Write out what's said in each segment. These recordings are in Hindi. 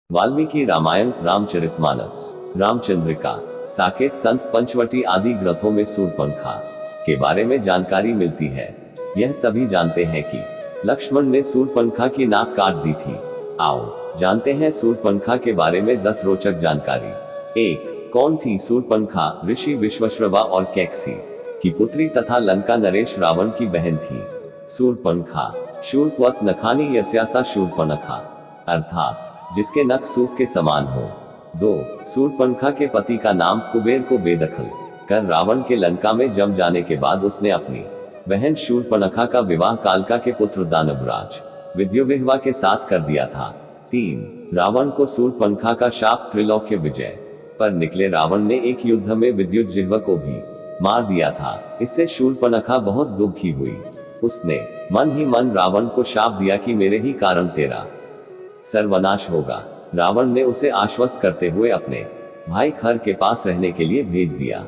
वाल्मीकि रामायण, रामचरितमानस, रामचंद्रिका, साकेत, संत पंचवटी आदि ग्रंथों में शूर्पणखा के बारे में जानकारी मिलती है। यह सभी जानते हैं कि लक्ष्मण ने शूर्पणखा की नाक काट दी थी। आओ जानते हैं शूर्पणखा के बारे में 10 रोचक जानकारी। 1. कौन थी शूर्पणखा? ऋषि विश्वश्रवा और कैकसी की पुत्री तथा लंका नरेश रावण की बहन थी। शूर्पणखा शूर्पवत नखानी यस्यासा शूर्पणखा, अर्थात जिसके नख सूप के समान हो। 2. शूर्पणखा के पति का नाम कुबेर को बेदखल कर रावण के लंका में जम जाने के बाद उसने अपनी बहन शूर्पणखा का विवाह कालका के पुत्र दानवराज विद्युविह्वा के साथ कर दिया था। 3. रावण को शूर्पणखा का शाप त्रिलोक्य विजय पर निकले रावण ने एक युद्ध में विद्युजिह्वा को भी मार दिया था। इससे शूर्पणखा बहुत दुखी हुई। उसने मन ही मन रावण को शाप दिया कि मेरे ही कारण तेरा सर्वनाश होगा। रावण ने उसे आश्वस्त करते हुए अपने भाई खर के पास रहने के लिए भेज दिया।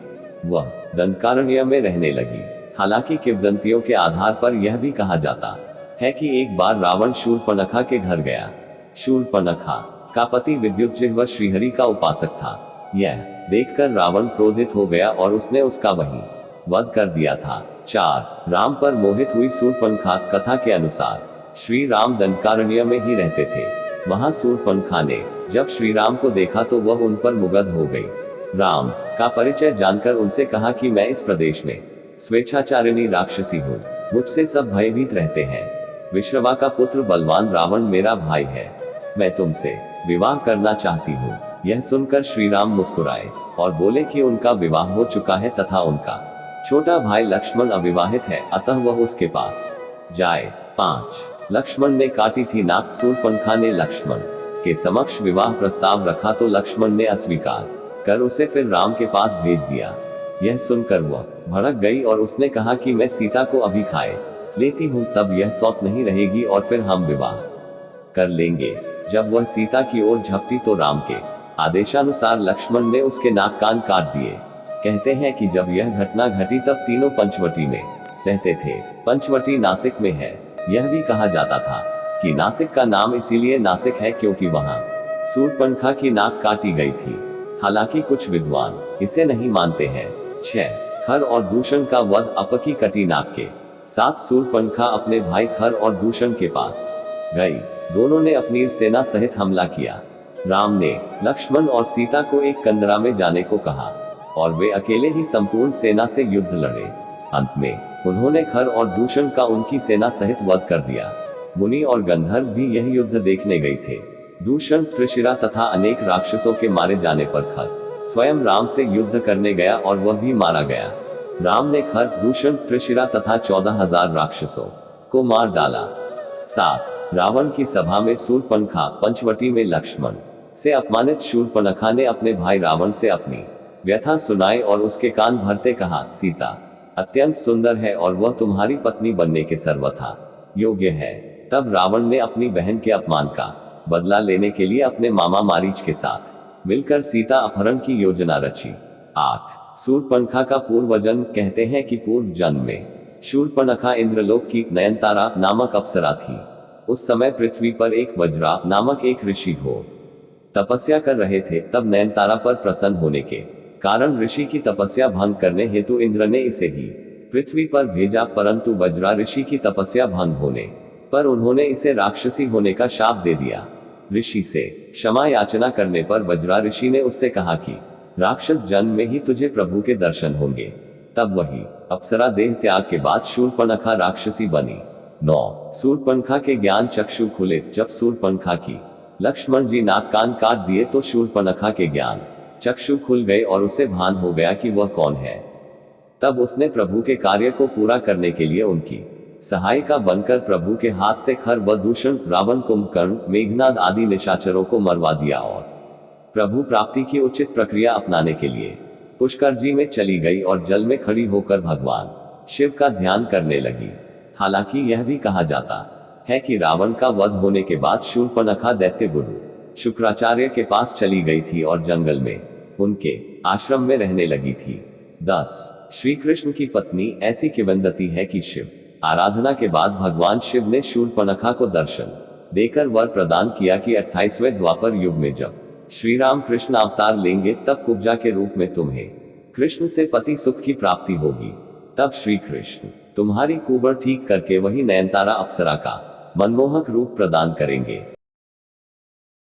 वह दंडकारण्य में रहने लगी। हालांकि किंवदंतियों के आधार पर यह भी कहा जाता है कि एक बार रावण शूर्पणखा के घर गया। शूर्पणखा का पति विद्युजिह्वा श्रीहरि का उपासक था। यह देखकर रावण क्रोधित हो गया और उसने उसका वही वध कर दिया था। 4. राम पर मोहित हुई शूर्पणखा। कथा के अनुसार श्री राम दंडकारण्य में ही रहते थे। वहां शूर्पणखा ने जब श्री राम को देखा तो वह उन पर मुग्ध हो गई। राम का परिचय जानकर उनसे कहा कि मैं इस प्रदेश में स्वेच्छाचारिणी राक्षसी हूँ। मुझसे सब भयभीत रहते हैं। विश्रवा का पुत्र बलवान रावण मेरा भाई है। मैं तुमसे विवाह करना चाहती हूँ। यह सुनकर श्री राम मुस्कुराए और बोले कि उनका विवाह हो चुका है तथा उनका छोटा भाई लक्ष्मण अविवाहित है, अतः वह उसके पास जाए। 5. लक्ष्मण ने काटी थी नाक। शूर्पणखा ने लक्ष्मण के समक्ष विवाह प्रस्ताव रखा तो लक्ष्मण ने अस्वीकार कर उसे फिर राम के पास भेज दिया। यह सुनकर वह भड़क गई और उसने कहा कि मैं सीता को अभी खाए लेती हूँ, तब यह सौत नहीं रहेगी और फिर हम विवाह कर लेंगे। जब वह सीता की ओर झपटी तो राम के आदेशानुसार लक्ष्मण ने उसके नाक कान काट दिए। कहते हैं कि जब यह घटना घटी तब तीनों पंचवटी में रहते थे। पंचवटी नासिक में है। यह भी कहा जाता था कि नासिक का नाम इसीलिए नासिक है क्योंकि वहां शूर्पणखा की नाक काटी गई थी। हालांकि कुछ विद्वान इसे नहीं मानते हैं। 6. खर और दूषण का वध। अपकी कटी नाक के साथ शूर्पणखा अपने भाई खर और दूषण के पास गई। दोनों ने अपनी सेना सहित हमला किया। राम ने लक्ष्मण और सीता को एक कंदरा में जाने को कहा और वे अकेले ही संपूर्ण सेना से युद्ध लड़े। अंत में उन्होंने खर और दूषण का उनकी सेना सहित वध कर दिया। मुनि और गंधर्व भी यह युद्ध देखने गए थे। दूषण, त्रिशिरा तथा अनेक राक्षसों के मारे जाने पर खर स्वयं राम से युद्ध करने गया और वह भी मारा गया। राम ने खर, दूषण, त्रिशिरा तथा 14,000 राक्षसों को मार डाला। 7. रावण की सभा में शूर्पणखा। पंचवटी में लक्ष्मण से अपमानित शूर्पणखा ने अपने भाई रावण से अपनी व्यथा सुनाई और उसके कान भरते कहा, सीता अत्यंत सुंदर है और वह तुम्हारी पत्नी बनने के सर्वथा योग्य है। तब रावण ने अपनी बहन के अपमान का बदला लेने के लिए अपने मामा मारीच के साथ मिलकर सीता अपहरण की योजना रची। 8. शूर्पणखा का पूर्वजन्म। कहते हैं कि पूर्व जन्म में शूर्पणखा इंद्रलोक की नयनतारा नामक अप्सरा थी। उस समय पृथ्वी पर एक वज्रा नामक एक ऋषि घोर तपस्या कर रहे थे। तब नयनतारा पर प्रसन्न होने के कारण ऋषि की तपस्या भंग करने हेतु इंद्र ने इसे ही पृथ्वी पर भेजा, परंतु वज्रा ऋषि की तपस्या भंग होने पर उन्होंने इसे राक्षसी होने का शाप दे दिया। ऋषि से क्षमा याचना करने पर वज्रा ऋषि ने उससे कहा कि राक्षस जन्म में ही तुझे प्रभु के दर्शन होंगे। तब वही अप्सरा देह त्याग के बाद शूर्पणखा राक्षसी बनी। 9. शूर्पणखा के ज्ञान चक्षु खुले। जब शूर्पणखा की लक्ष्मण जी नाक कान काट दिए तो शूर्पणखा के ज्ञान चक्षु खुल गए और उसे भान हो गया कि वह कौन है। तब उसने प्रभु के कार्य को पूरा करने के लिए उनकी सहायिका बनकर प्रभु के हाथ से खर व दूषण, रावण, कुंभकर्ण, मेघनाद आदि निशाचरों को मरवा दिया और प्रभु प्राप्ति की उचित प्रक्रिया अपनाने के लिए पुष्कर जी में चली गई और जल में खड़ी होकर भगवान शिव का ध्यान करने लगी। हालांकि यह भी कहा जाता है कि रावण का वध होने के बाद शूर्पणखा दैत्य गुरु शुक्राचार्य के पास चली गई थी और जंगल में उनके आश्रम में रहने लगी थी। 10. श्री कृष्ण की पत्नी। ऐसी किंवदंती है कि शिव आराधना के बाद भगवान शिव ने शूर्पणखा को दर्शन देकर वर प्रदान किया कि 28वें द्वापर युग में जब श्री राम कृष्ण अवतार लेंगे तब कुब्जा के रूप में तुम्हें कृष्ण से पति सुख की प्राप्ति होगी। तब श्री कृष्ण तुम्हारी कुबर ठीक करके वही नयनतारा अप्सरा का मनमोहक रूप प्रदान करेंगे।